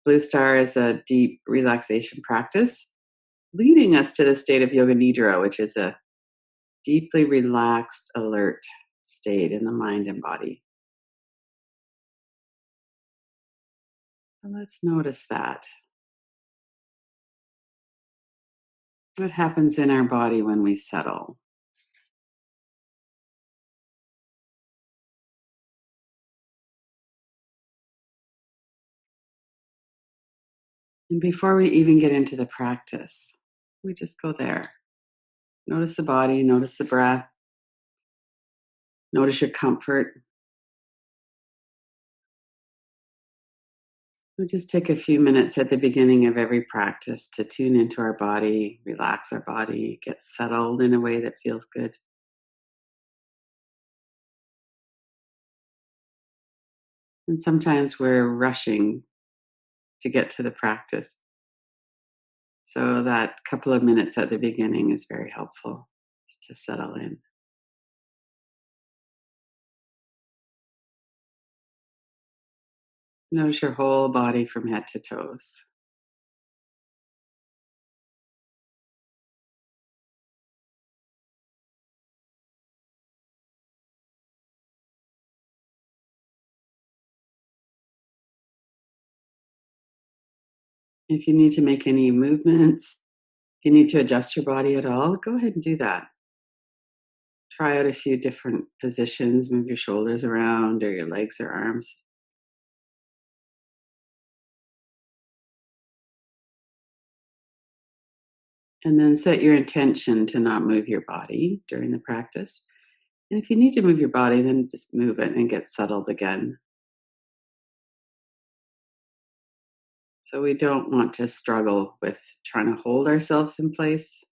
Blue Star is a deep relaxation practice leading us to the state of Yoga Nidra, which is a deeply relaxed, alert state in the mind and body. So let's notice that. What happens in our body when we settle? And before we even get into the practice, we just go there. Notice the body, notice the breath, notice your comfort. We just take a few minutes at the beginning of every practice to tune into our body, relax our body, get settled in a way that feels good. And sometimes we're rushing to get to the practice. So that couple of minutes at the beginning is very helpful just to settle in. Notice your whole body from head to toes. If you need to make any movements, if you need to adjust your body at all, go ahead and do that. Try out a few different positions, move your shoulders around or your legs or arms. And then set your intention to not move your body during the practice. And if you need to move your body, then just move it and get settled again. So we don't want to struggle with trying to hold ourselves in place.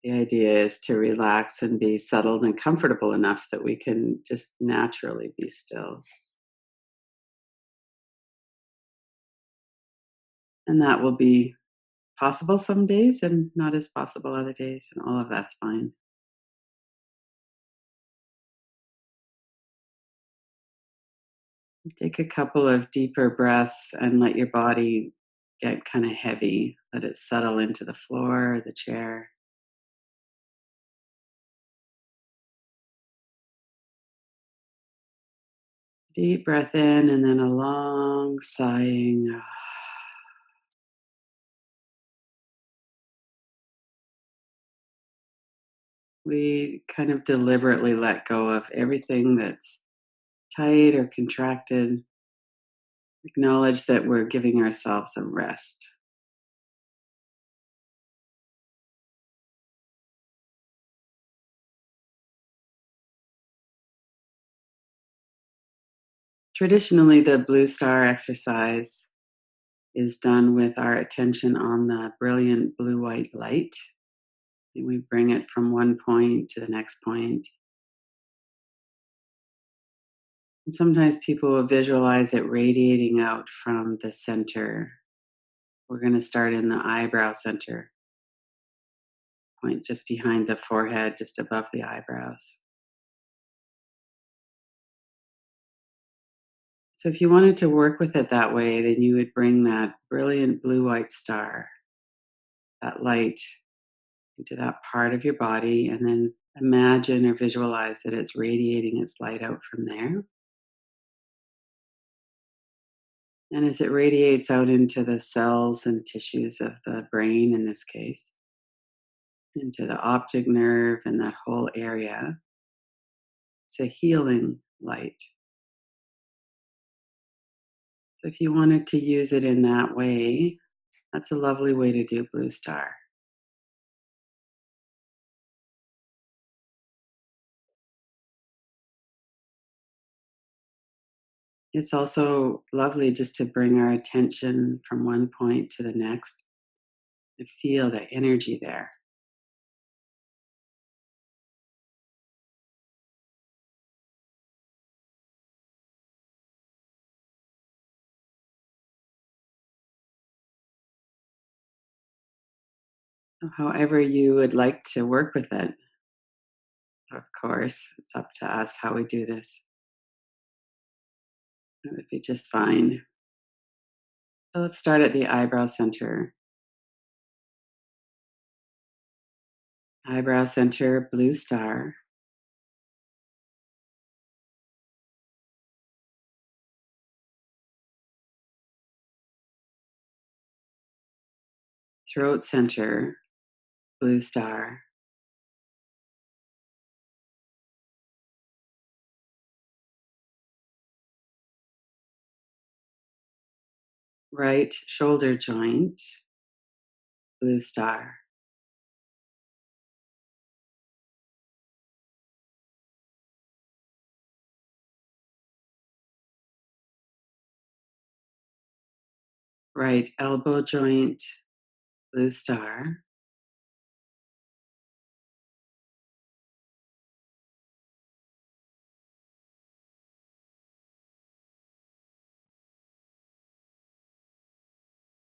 The idea is to relax and be settled and comfortable enough that we can just naturally be still. And that will be possible some days and not as possible other days, and all of that's fine. Take a couple of deeper breaths and let your body get kind of heavy. Let it settle into the floor or the chair. Deep breath in and then a long sighing. We kind of deliberately let go of everything that's tight or contracted. Acknowledge that we're giving ourselves a rest. Traditionally, the blue star exercise is done with our attention on the brilliant blue white light. And we bring it from one point to the next point. And sometimes people will visualize it radiating out from the center. We're going to start in the eyebrow center, point just behind the forehead, just above the eyebrows. So if you wanted to work with it that way, then you would bring that brilliant blue white star, that light, into that part of your body, and then imagine or visualize that it's radiating its light out from there. And as it radiates out into the cells and tissues of the brain, in this case, into the optic nerve and that whole area, it's a healing light. So if you wanted to use it in that way, that's a lovely way to do Blue Star. It's also lovely just to bring our attention from one point to the next to feel the energy there. However, you would like to work with it, of course, it's up to us how we do this. It would be just fine. So let's start at the eyebrow center. Eyebrow center, blue star. Throat center, blue star. Right shoulder joint, blue star. Right elbow joint, blue star.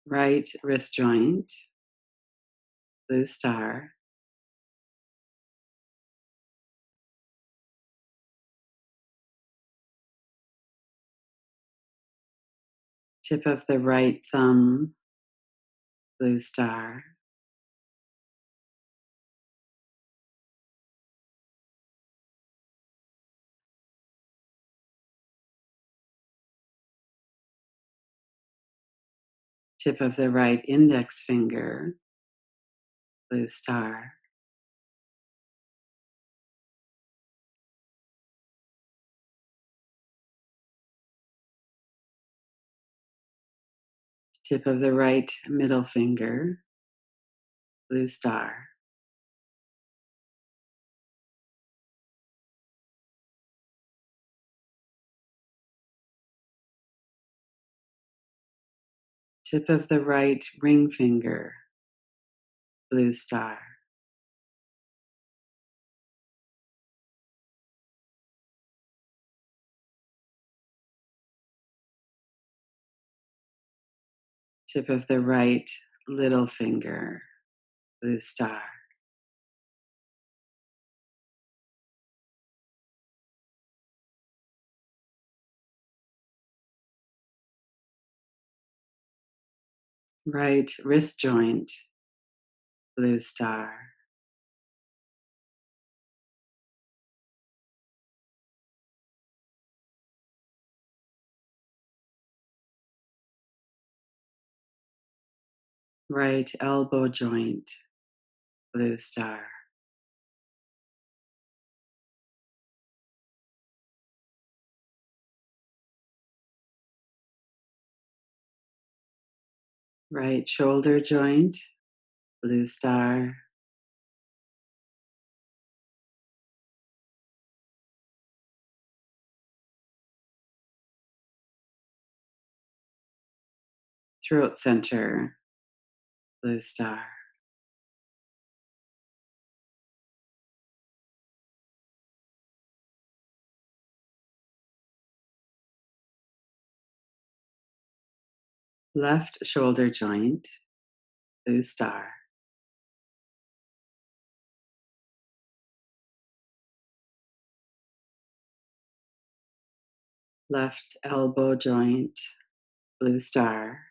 Right wrist joint, blue star. Tip of the right thumb, blue star. Tip of the right index finger, blue star. Tip of the right middle finger, blue star. Tip of the right ring finger, blue star. Tip of the right little finger, blue star. Right wrist joint, blue star. Right elbow joint, blue star. Right shoulder joint, blue star. Throat center, blue star. Left shoulder joint, blue star. Left elbow joint, blue star.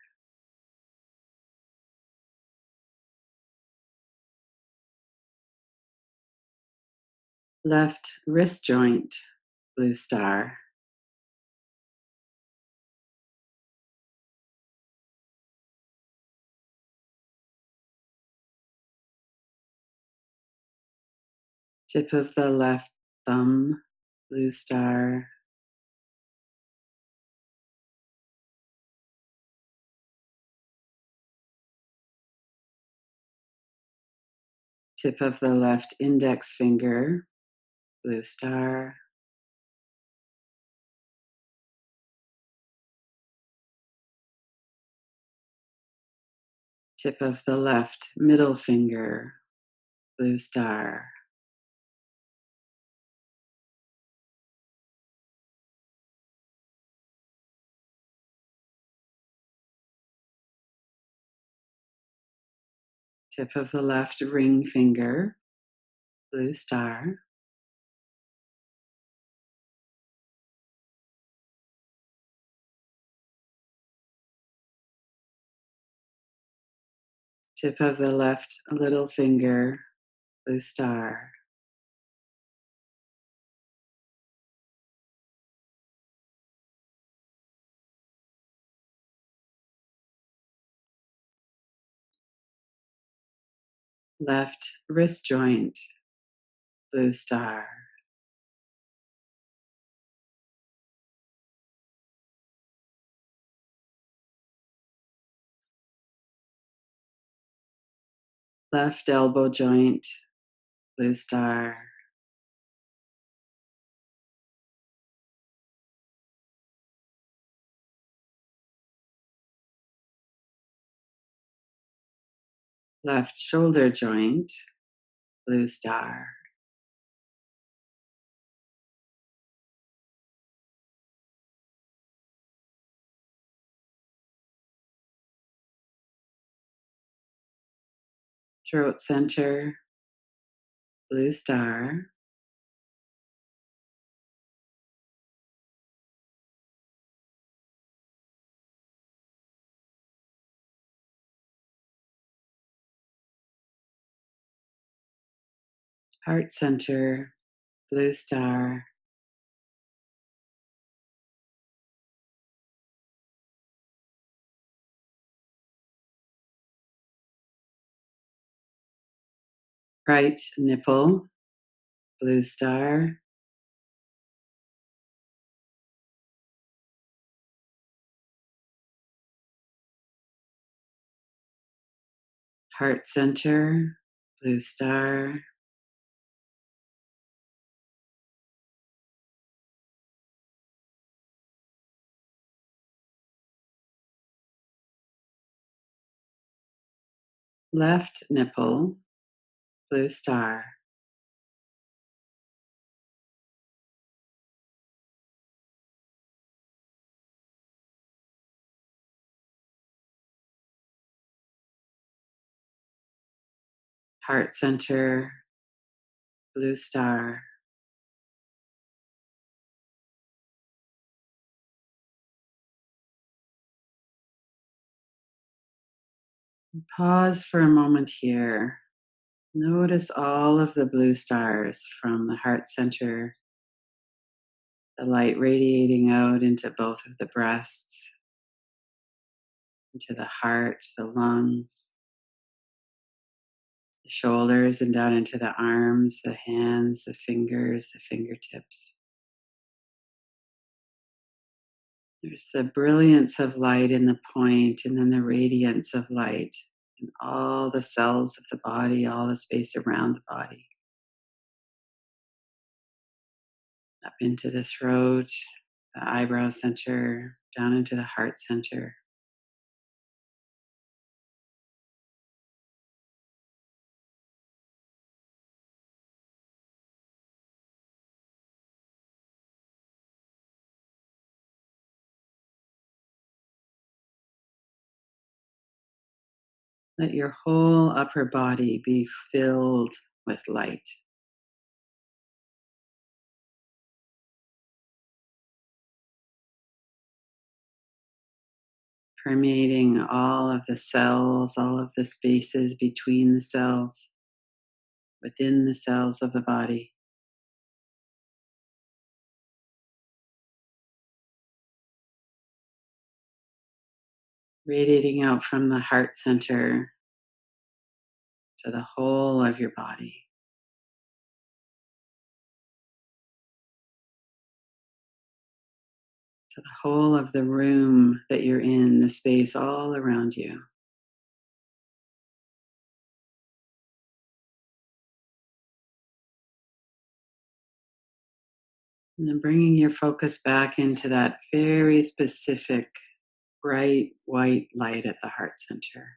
Left wrist joint, blue star. Tip of the left thumb, blue star. Tip of the left index finger, blue star. Tip of the left middle finger, blue star. Tip of the left ring finger, blue star. Tip of the left little finger, blue star. Left wrist joint, blue star. Left elbow joint, blue star. Left shoulder joint, blue star. Throat center, blue star. Heart center, blue star. Right nipple, blue star. Heart center, blue star. Left nipple, blue star. Heart center, blue star. Pause for a moment here. Notice all of the blue stars from the heart center, the light radiating out into both of the breasts, into the heart, the lungs, the shoulders, and down into the arms, the hands, the fingers, the fingertips. There's the brilliance of light in the point, and then the radiance of light in all the cells of the body, all the space around the body. Up into the throat, the eyebrow center, down into the heart center. Let your whole upper body be filled with light, permeating all of the cells, all of the spaces between the cells, within the cells of the body. Radiating out from the heart center to the whole of your body, to the whole of the room that you're in, the space all around you. And then bringing your focus back into that very specific bright white light at the heart center.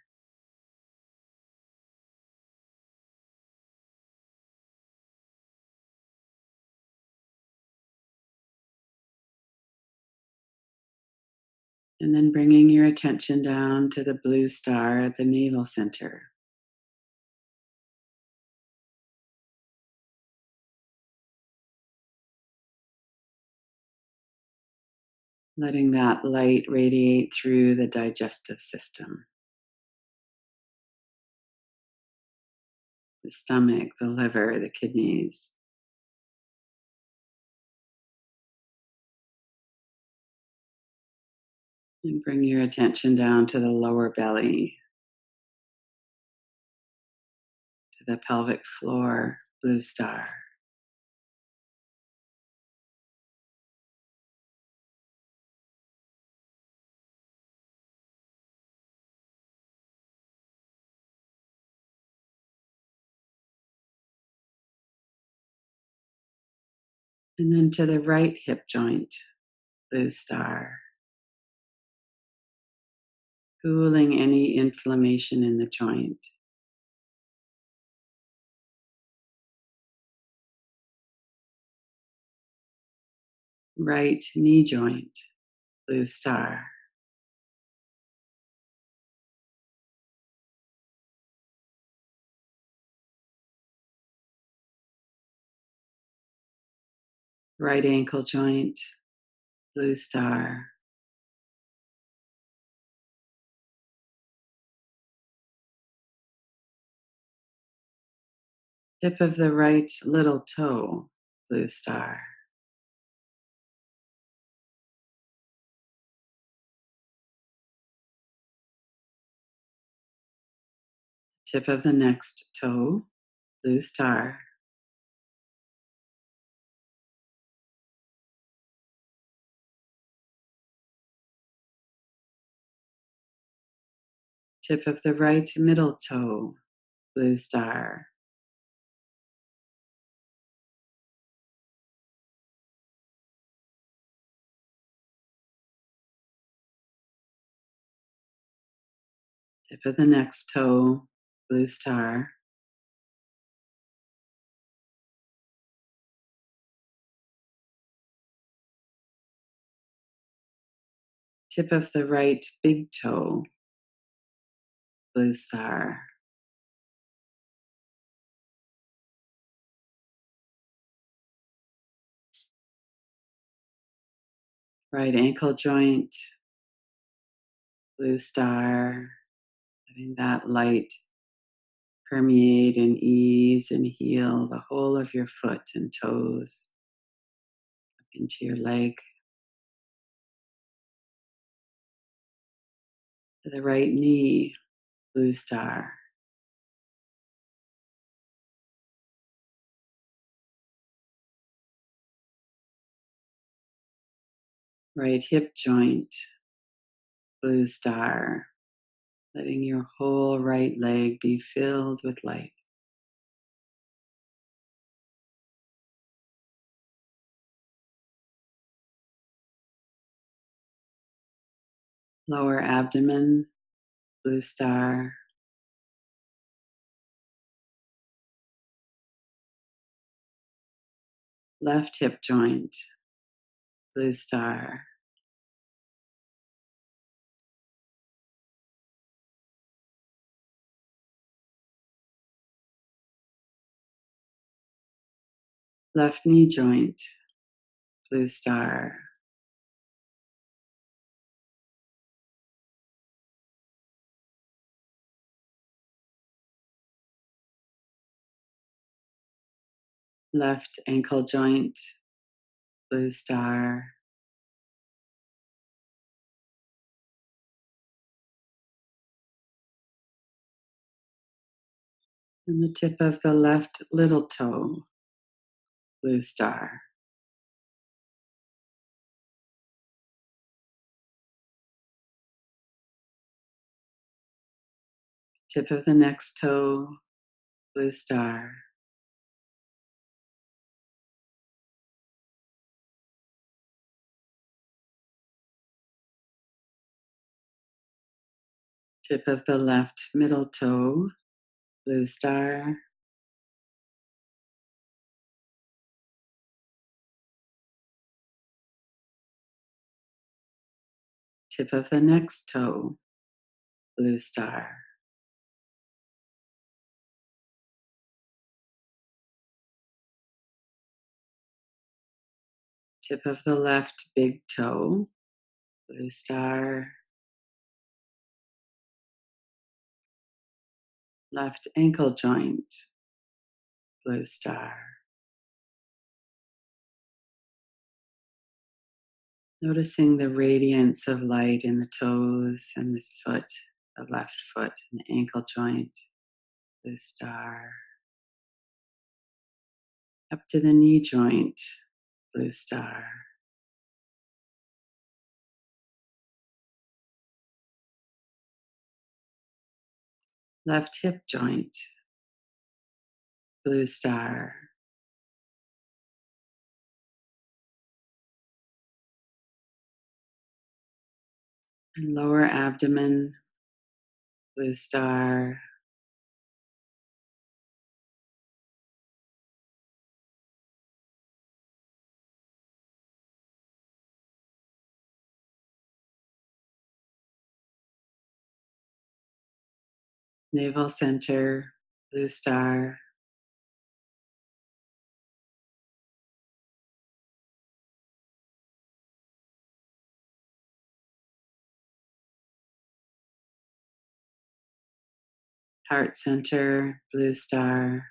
And then bringing your attention down to the blue star at the navel center. Letting that light radiate through the digestive system. the stomach, the liver, the kidneys. And bring your attention down to the lower belly, to the pelvic floor, blue star. And then to the right hip joint, blue star. Cooling any inflammation in the joint. Right knee joint, blue star. Right ankle joint, blue star. Tip of the right little toe, blue star. Tip of the next toe, blue star. Tip of the right middle toe, blue star. Tip of the next toe, blue star. Tip of the right big toe, blue star. Right ankle joint, blue star. Letting that light permeate and ease and heal the whole of your foot and toes up into your leg. To the right knee, blue star. Right hip joint, blue star. Letting your whole right leg be filled with light. Lower abdomen, blue star. Left hip joint, blue star. Left knee joint, blue star. Left ankle joint, blue star. And the tip of the left little toe, blue star. Tip of the next toe, blue star. Tip of the left middle toe, blue star. Tip of the next toe, blue star. Tip of the left big toe, blue star. Left ankle joint, blue star. Noticing the radiance of light in the toes and the foot, the left foot and the ankle joint, blue star. Up to the knee joint, blue star. Left hip joint, blue star. And lower abdomen, blue star. Navel center, blue star. Heart center, blue star.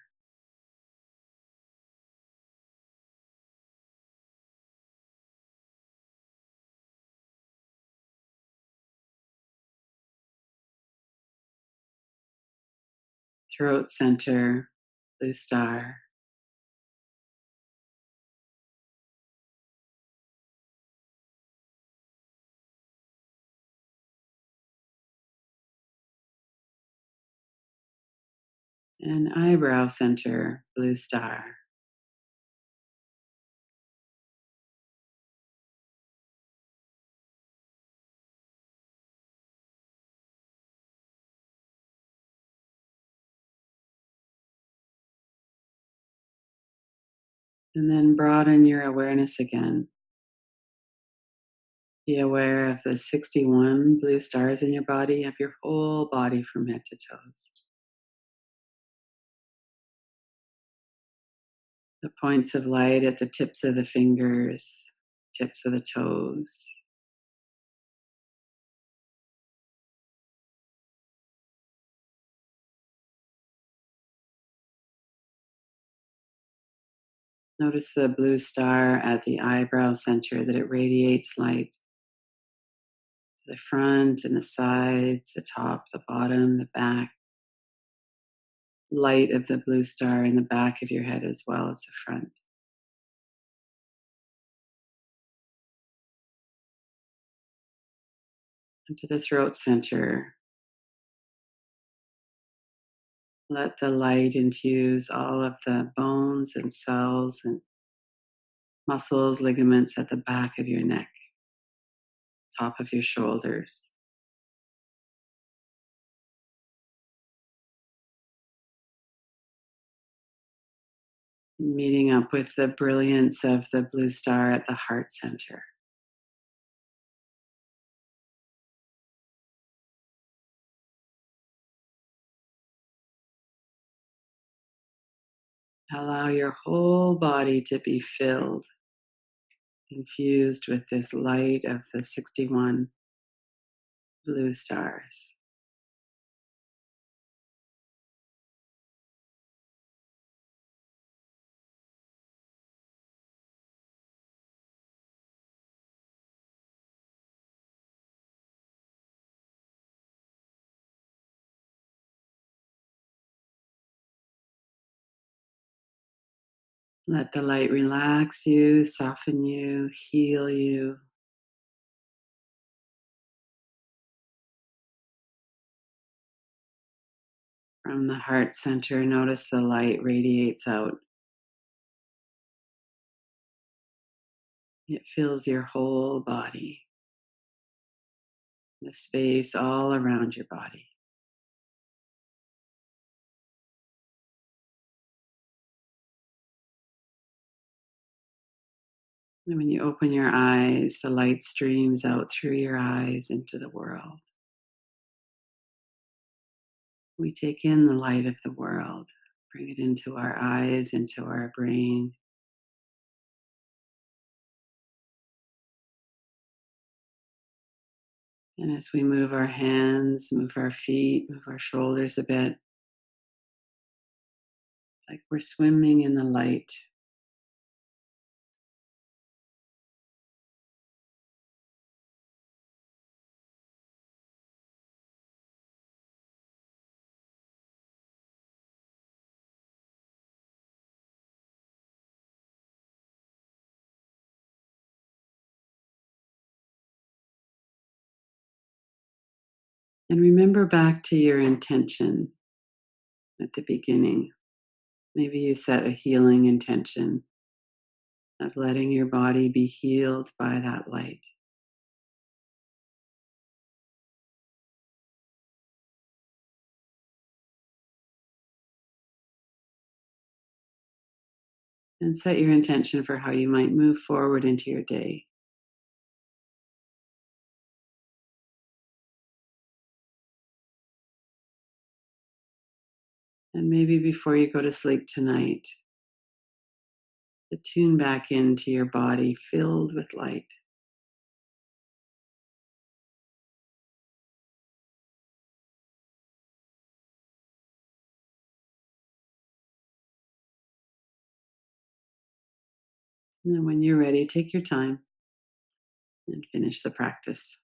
Throat center, blue star. And eyebrow center, blue star. And then broaden your awareness again. Be aware of the 61 blue stars in your body, of your whole body from head to toes. The points of light at the tips of the fingers, tips of the toes. Notice the blue star at the eyebrow center, that it radiates light to the front and the sides, the top, the bottom, the back. Light of the blue star in the back of your head as well as the front. Into the throat center. Let the light infuse all of the bones and cells and muscles, ligaments at the back of your neck, top of your shoulders. Meeting up with the brilliance of the blue star at the heart center. Allow your whole body to be filled, infused with this light of the 61 blue stars. Let the light relax you, soften you, heal you. From the heart center, notice the light radiates out. It fills your whole body, the space all around your body. And when you open your eyes, the light streams out through your eyes into the world. We take in the light of the world, bring it into our eyes, into our brain. And as we move our hands, move our feet, move our shoulders a bit, Like we're swimming in the light. And remember back to your intention at the beginning. Maybe you set a healing intention of letting your body be healed by that light. And set your intention for how you might move forward into your day. And maybe before you go to sleep tonight, to tune back into your body filled with light. And then when you're ready, take your time and finish the practice.